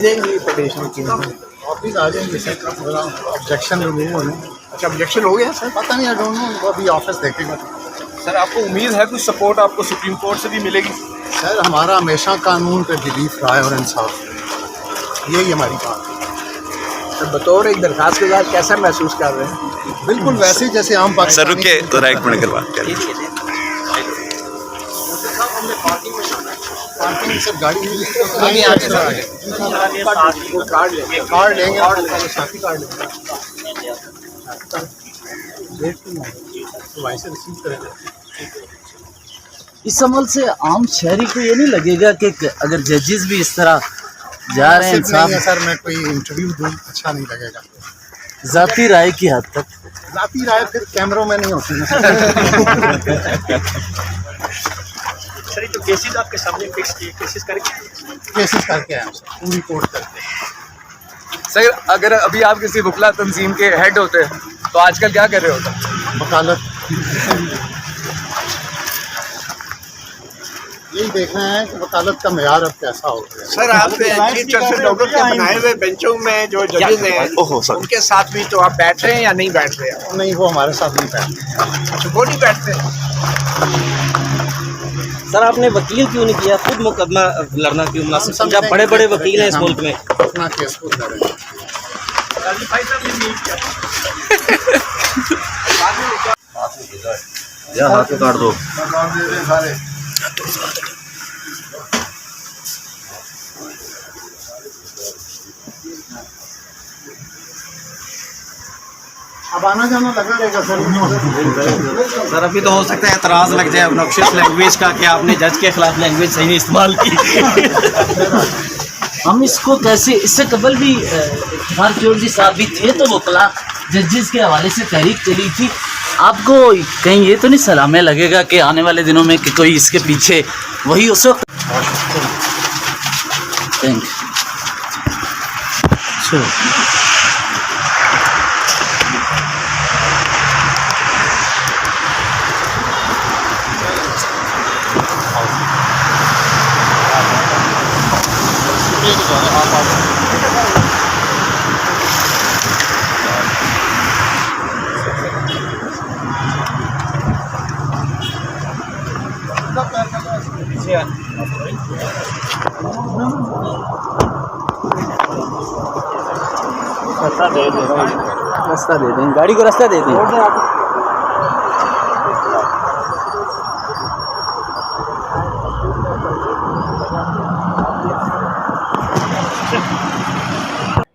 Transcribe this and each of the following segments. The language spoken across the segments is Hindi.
देंगे पटिशन की। ऑफिस आ जाएंगे सर, ऑब्जेक्शन रिमूव होने। अच्छा, ऑब्जेक्शन हो गया सर? पता नहीं, आई डोंट नो, उनको अभी ऑफिस देखेगा। सर आपको उम्मीद है कुछ सपोर्ट आपको सुप्रीम कोर्ट से भी मिलेगी? सर हमारा हमेशा कानून पे बिलीफ रहा है और इंसाफ, यही हमारी बात है। सर बतौर एक दरखास्त के साथ कैसा महसूस कर रहे हैं? बिल्कुल वैसे ही जैसे आम सर रुके तो राइट मिनट के बाद पार्किंग सर गाड़ी आगे आगे सर आगे। वो कार्ड लेंगे। कार्ड लेंगे, साथी कार्ड लेंगे तो वहीं से रिसीव करेंगे। इस अमल से आम शहरी को ये नहीं लगेगा कि अगर जजेस भी इस तरह जा रहे हैं सिर्फ नहीं है इंसाफ सर, मैं कोई इंटरव्यू दूँ अच्छा नहीं लगेगा। जाती राय की हद तक जाती राय फिर कैमरों में नहीं होती है। सर जो केसेस आपके सामने फिक्स किए, केसेस करके केसेस करके आए हैं सर, पूरी कोर्ट करके। सर अगर अभी आप किसी बुकला तंजीम के हेड होते तो आजकल क्या कर रहे होते? वकालत यही देखना है कि वकालत का मेयार अब कैसा हो गया। सर आपने चीफ जस्टिस डॉक्टर के बनाए हुए बेंचों में जो जजेस हैं उनके साथ भी तो आप बैठ रहे हैं या नहीं बैठ रहे हैं? नहीं, वो हमारे साथ नहीं बैठते। अच्छा, वो नहीं बैठते? सर आपने वकील क्यों नहीं किया, खुद मुकदमा लड़ना क्यों मुनासिब समझा? बड़े बड़े वकील हैं इस मुल्क में, अपना केस खुद लड़ेंगे। हाथ में काट दो। अब आना जाना लगा रहेगा सर। सर अभी तो हो सकता है एतराज़ लग जाए ऑब्नॉक्शियस लैंग्वेज का कि आपने जज के खिलाफ लैंग्वेज सही नहीं इस्तेमाल की। हम इसको कैसे, इससे कबल भी इफ्तिखार चौधरी साहब भी थे तो वकला जजेस के हवाले से तहरीक चली थी। आपको कहीं ये तो नहीं सलामे लगेगा कि आने वाले दिनों में कि कोई इसके पीछे वही उस वक्त थैंक यू। रास्ता दे दें, गाड़ी को रास्ता दे दें।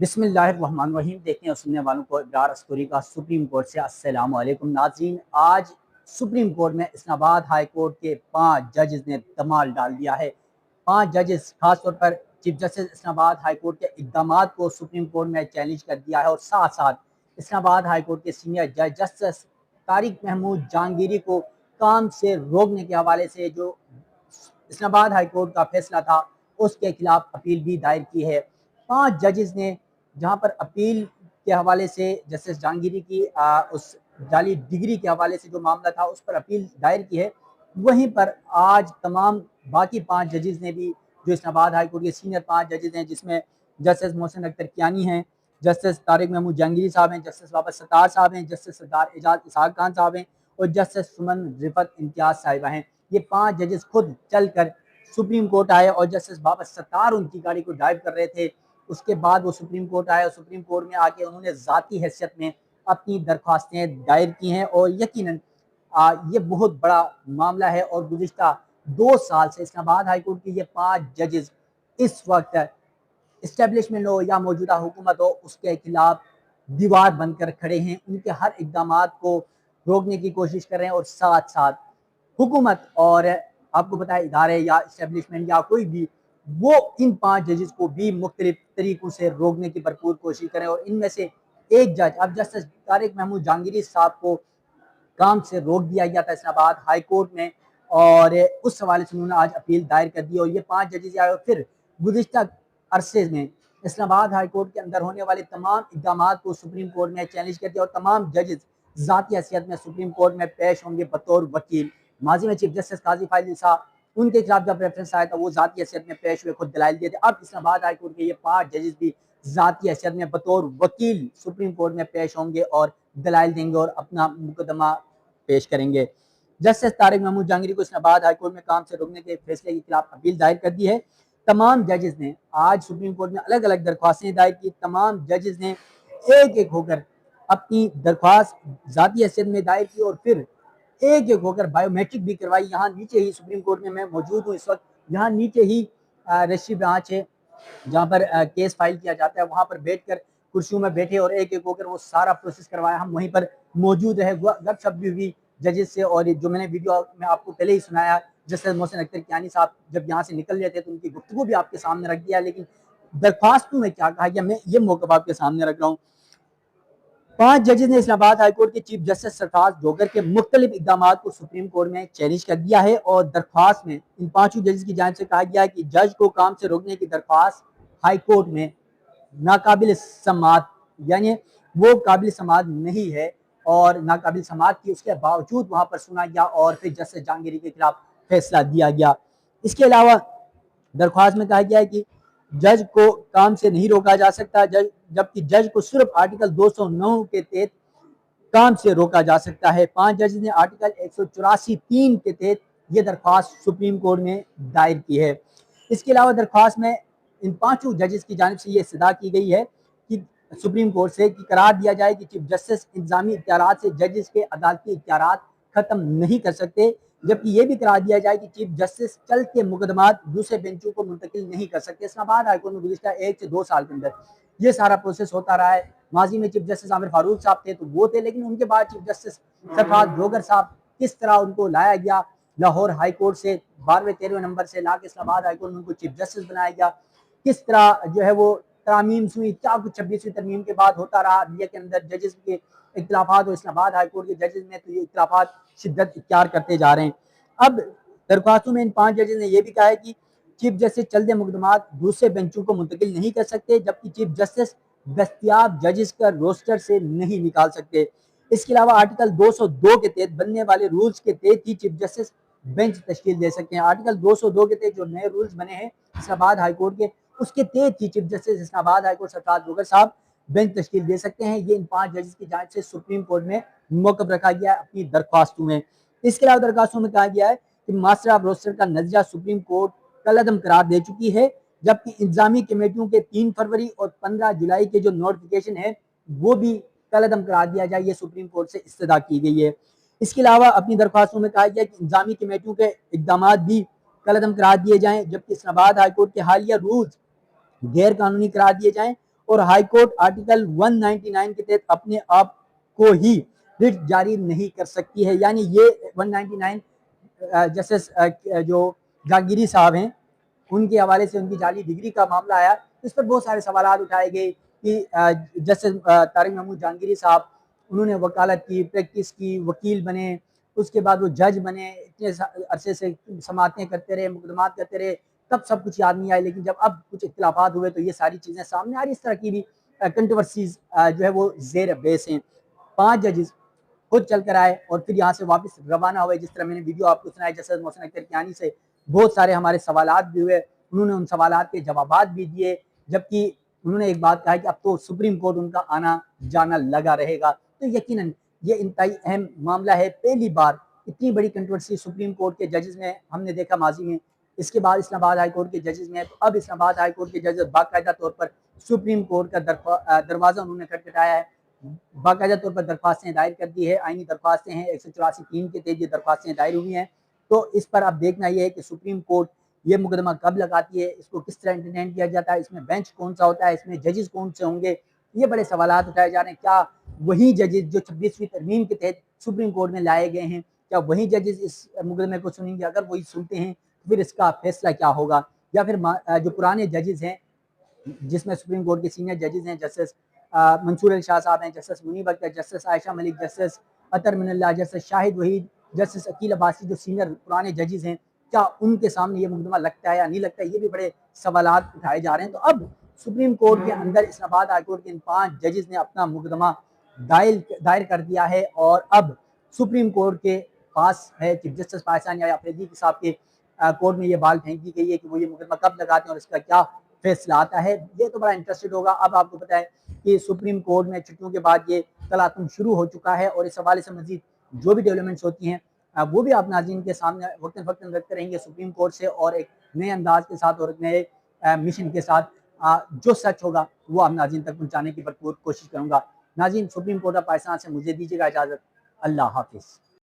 बिस्मिल्लाहिर्रहमानिर्रहीम। देखते हैं सुनने वालों को इब्रार अस्करी का सुप्रीम कोर्ट से अस्सलाम वालेकुम नाज़रीन। आज सुप्रीम कोर्ट में इस्लामाबाद हाई कोर्ट के 5 जजेस ने धमाल डाल दिया है। 5 जजेस खासतौर पर chief justice Islamabad high court के इक़दामात को सुप्रीम कोर्ट में चैलेंज कर दिया है और साथ साथ इस्लामाबाद हाई कोर्ट के सीनियर जज जस्टिस तारिक महमूद जहांगीरी को काम से रोकने के हवाले से जो इस्लामाबाद हाई कोर्ट का फैसला था उसके खिलाफ अपील भी दायर की है। 5 जजेस ने जहां पर अपील के हवाले से जस्टिस जहांगीरी की उस जाली डिग्री के हवाले से जो मामला था उस पर अपील दायर की है, वहीं पर आज तमाम बाकी 5 जजेस ने भी, जो इस्लामाबाद हाई कोर्ट के सीनियर 5 जजेस हैं जिसमें जस्टिस मोहसिन अख्तर कियानी हैं, जस्टिस तारिक महमूद जहांगीरी साहब हैं, जस्टिस बाबर सत्तार साहब हैं, जस्टिस सरदार एजाज इसहाक खान साहब हैं और जस्टिस सुमन रिफत इम्तियाज साहिबा हैं। ये 5 जजेस खुद चल कर सुप्रीम कोर्ट आए और जस्टिस बाबर सत्तार उनकी गाड़ी को ड्राइव कर रहे थे। उसके बाद वो सुप्रीम कोर्ट आए और सुप्रीम कोर्ट में आके उन्होंने ज़ाती हैसियत में अपनी दरख्वास्तें दायर की हैं और यकीनन ये बहुत बड़ा मामला है और गुज़िश्ता 2 साल से इस्लामाबाद हाई कोर्ट के ये 5 जजेस इस वक्त इस्टेब्लिशमेंट हो या मौजूदा हुकूमत हो उसके खिलाफ दीवार बनकर खड़े हैं। उनके हर इक़दाम को रोकने की कोशिश कर रहे हैं और साथ साथ हुकूमत और आपको पता है इदारे या इस्टेब्लिशमेंट या कोई भी वो इन 5 जजेस को भी मुख्तलिफ तरीक़ों से रोकने की भरपूर कोशिश करें। और इनमें से एक जज, अब जस्टिस तारिक महमूद जहांगीरी साहब को काम से रोक दिया गया था इस्लामाबाद हाई कोर्ट में और उस हवाले से उन्होंने आज अपील दायर कर दी और ये 5 जजेस आए और फिर गुज़िश्ता अरसे में इस्लामाबाद हाई कोर्ट के अंदर होने वाले तमाम इक़दाम को सुप्रीम कोर्ट में चैलेंज कर दिया और तमाम जजेस ज़ाती हैसियत में सुप्रीम कोर्ट में पेश होंगे बतौर वकील। माजी में चीफ जस्टिस काजी फाइज ईसा उनके खिलाफ जब रेफरेंस आया था वो ज़ाती हैसियत में पेश हुए, खुद दलाइल दिए थे। अब इस्लामाबाद हाई कोर्ट के ये 5 जजेस भी ज़ाती हैसियत में बतौर वकील सुप्रीम कोर्ट में पेश होंगे और दलाइल देंगे और अपना मुकदमा पेश करेंगे। जस्टिस तारिक महमूद जहांगीरी को इस्लामाबाद हाई कोर्ट में काम से रोकने के फैसले के खिलाफ अपील दायर कर दी है। तमाम जजेस ने आज सुप्रीम कोर्ट में अलग अलग दरख्वास्तें दायर की। तमाम जजेस ने एक एक होकर अपनी दरख्वास्त ज़ाती हैसियत में दायर की और फिर एक एक होकर बायोमेट्रिक भी करवाई। यहाँ नीचे ही सुप्रीम कोर्ट में मैं मौजूद हूँ इस वक्त, यहाँ नीचे ही रजिस्ट्री ब्रांच है जहाँ पर केस फाइल किया जाता है, वहाँ पर बैठकर कुर्सियों में बैठे और एक एक होकर वो सारा प्रोसेस करवाया। हम वहीं पर मौजूद रहे, गपशप भी हुई जजेस से। और जो मैंने वीडियो में आपको पहले ही सुनाया, जस्टिस मोहसिन अख्तर कियानी साहब जब यहाँ से निकल रहे थे तो उनकी गुफ्तगू भी आपके सामने रख दिया, लेकिन दरख्वास्तों में क्या कहा गया मैं ये मौका आपके सामने रख रहा हूँ। 5 जजेस ने इस्लामाबाद हाई कोर्ट के चीफ जस्टिस सरफराज जोगर के मुख्तलिफ इकदाम को सुप्रीम कोर्ट में चैलेंज कर दिया है और दरख्वास्त में इन 5 जजेस की जानिब से कहा गया है कि जज को काम से रोकने की दरख्वास्त हाई कोर्ट में नाकाबिल समात, यानी वो काबिल समात नहीं है और नाकाबिल समात की उसके बावजूद वहां पर सुना गया और फिर जस्टिस जहांगीरी के खिलाफ फैसला दिया गया। इसके अलावा दरख्वास्त में कहा गया है कि जज को काम से नहीं रोका जा सकता, जबकि जज को सिर्फ आर्टिकल 209 के तहत काम से रोका जा सकता है। 5 जज ने आर्टिकल 184(3) के तहत ये दरख्वास्त सुप्रीम कोर्ट में दायर की है। इसके अलावा दरख्वास्त में इन 5 जजेस की जानिब से ये इस्तदा की गई है कि सुप्रीम कोर्ट से कि करार दिया जाए कि चीफ जस्टिस इंतजामी इख्तियारात से जजेस के अदालती इख्तियारात खत्म नहीं कर सकते, जबकि ये भी करार दिया जाए कि चीफ जस्टिस चलते मुकदमात दूसरे बेंचों को मुंतकिल नहीं कर सकते। इस्लामाबाद हाई कोर्ट में गुज़िश्ता 1 से 2 साल के अंदर ये सारा प्रोसेस होता रहा है। माजी में चीफ जस्टिस आमिर फारूक साहब थे तो वो थे, लेकिन उनके बाद चीफ जस्टिस सरफराज जोगर साहब, किस तरह उनको लाया गया लाहौर हाई कोर्ट से 12वें-13वें नंबर से ला के इस्लामाबाद हाई कोर्ट में उनको चीफ जस्टिस बनाया गया, किस तरह जो है वो तरामीम हुई, क्या कुछ 26वीं तरमीम के बाद होता रहा अदलिया के अंदर जजेस के इख्तिलाफात, और इस्लामाबाद हाई कोर्ट के जजेस में तो ये इख्तिलाफात शिद्दत इख्तियार करते जा रहे हैं। अब दरख्वास्तों में इन 5 जजेस ने यह भी कहा है कि चीफ जस्टिस चलते मुकदमात दूसरे बेंचों को मुंतकिल नहीं कर सकते, जबकि चीफ जस्टिस दस्तियाब जजेस का रोस्टर से नहीं निकाल सकते। इसके अलावा आर्टिकल 202 के तहत बनने वाले रूल्स के तहत ही चीफ जस्टिस बेंच तश्कील दे सकते हैं। आर्टिकल 202 के तहत जो नए रूल्स बने हैं इस्लामाबाद हाई कोर्ट के, उसके तहत ही chief justice Islamabad high court Sarfaraz Dogar साहब बेंच तश्कील दे सकते हैं। ये इन 5 जजेस की जानिब से सुप्रीम कोर्ट में मौक़िफ़ रखा गया है अपनी दरख्वास्तों में। इसके अलावा दरख्वास्तों में कहा गया है कि मास्टर ऑफ रोस्टर का नज़रिया सुप्रीम कोर्ट कलअदम करार दे चुकी है, जबकि इंतजामी कमेटियों के 3 फरवरी और 15 जुलाई के जो नोटिफिकेशन है वो भी कलअदम करार दिया जाए, ये सुप्रीम कोर्ट से इस्तदा की गई है। इसके अलावा अपनी दरख्वास्तों में कहा गया कि इंतजामी कमेटियों के इक़दामात भी कलअदम करार दिए जाएँ, जबकि इस्लामाबाद हाई कोर्ट के हालिया रूल्स गैर कानूनी करार दिए जाएँ और हाई कोर्ट आर्टिकल 199 के तहत अपने आप को ही रिट जारी नहीं कर सकती है। यानी ये 199 जस्टिस जो जहांगीरी साहब हैं उनके हवाले से उनकी जाली डिग्री का मामला आया, इस पर बहुत सारे सवाल उठाए गए कि जस्टिस तारिक महमूद जहांगीरी साहब उन्होंने वकालत की, प्रैक्टिस की, वकील बने, उसके बाद वो जज बने, इतने अरसे से समातें करते रहे, मुकदमात करते रहे, तब सब कुछ याद नहीं आए, लेकिन जब अब कुछ इख्तिलाफात हुए तो ये सारी चीज़ें सामने आ रही। इस तरह की भी कंट्रोवर्सीज जो है वो जेर बेस हैं। 5 जजेस खुद चल कर आए और फिर यहाँ से वापस रवाना हुए। जिस तरह मैंने वीडियो आपको सुनाया जस्टिस मोहसिन अख्तर कियानी से बहुत सारे हमारे सवालात भी हुए, उन्होंने उन सवालात के जवाबात भी दिए, जबकि उन्होंने एक बात कहा कि अब तो सुप्रीम कोर्ट उनका आना जाना लगा रहेगा। तो यकीनन ये इंतहाई अहम मामला है। पहली बार इतनी बड़ी कंट्रोवर्सी सुप्रीम कोर्ट के जजेस में हमने देखा माजी में, इसके बाद इस्लामाबाद हाई कोर्ट के जजेस में, तो अब इस्लामाबाद हाई कोर्ट के जजेस बाकायदा तौर पर सुप्रीम कोर्ट का दरवाज़ा उन्होंने खटखटाया है, बाकायदा तौर पर दरख्वास्तें दायर कर दी है। आईनी दरख्वास्तें हैं 184(3) के तहत ये दरख्वास्तें दायर हुई हैं। तो इस पर अब देखना यह है कि सुप्रीम कोर्ट ये मुकदमा कब लगाती है, इसको किस तरह इंटरटेन किया जाता है, इसमें बेंच कौन सा होता है, इसमें जजेस कौन से होंगे, ये बड़े सवालात उठाए जा रहे हैं। क्या वही जजेस जो 26वीं तरमीम के तहत सुप्रीम कोर्ट में लाए गए हैं, क्या वही जजेस इस मुकदमे को सुनेंगे? अगर वही सुनते हैं तो फिर इसका फैसला क्या होगा? या फिर जो पुराने जजेस हैं जिसमें सुप्रीम कोर्ट के सीनियर जजेस हैं, जस्टिस मंसूर अली शाह साहब हैं, justice Munib Akhtar, justice Ayesha Malik, justice Athar Minallah, justice Shahid Waheed, justice Aqeel Abbasi, जो सीनियर पुराने जजेस हैं, क्या उनके सामने ये मुकदमा लगता है या नहीं लगता है? ये भी बड़े सवालात उठाए जा रहे हैं। तो अब सुप्रीम कोर्ट के अंदर इस्लामाबाद हाई कोर्ट के इन 5 जजेस ने अपना मुकदमा दायर कर दिया है और अब सुप्रीम कोर्ट के पास है चीफ जस्टिस पाकिस्तान या अफरीदी साहब के कोर्ट में ये बाल फेंक दी गई है कि वो ये मुकदमा कब लगाते हैं और इसका क्या फैसला आता है। ये तो बड़ा इंटरेस्टेड होगा। अब आपको पता है कि सुप्रीम कोर्ट में छुट्टियों के बाद ये तलातुम शुरू हो चुका है और इस हवाले से मजीद जो भी डेवलपमेंट्स होती हैं वो भी आप नाज़रीन के सामने वक्तन फ़क्तन रखते रहेंगे सुप्रीम कोर्ट से, और एक नए अंदाज के साथ और एक नए मिशन के साथ जो सच होगा वो आप नाज़रीन तक पहुँचाने की भरपूर कोशिश करूँगा। नाज़रीन, सुप्रीम कोर्ट ऑफ पाकिस्तान से मुझे दीजिएगा इजाज़त। अल्लाह हाफिज़।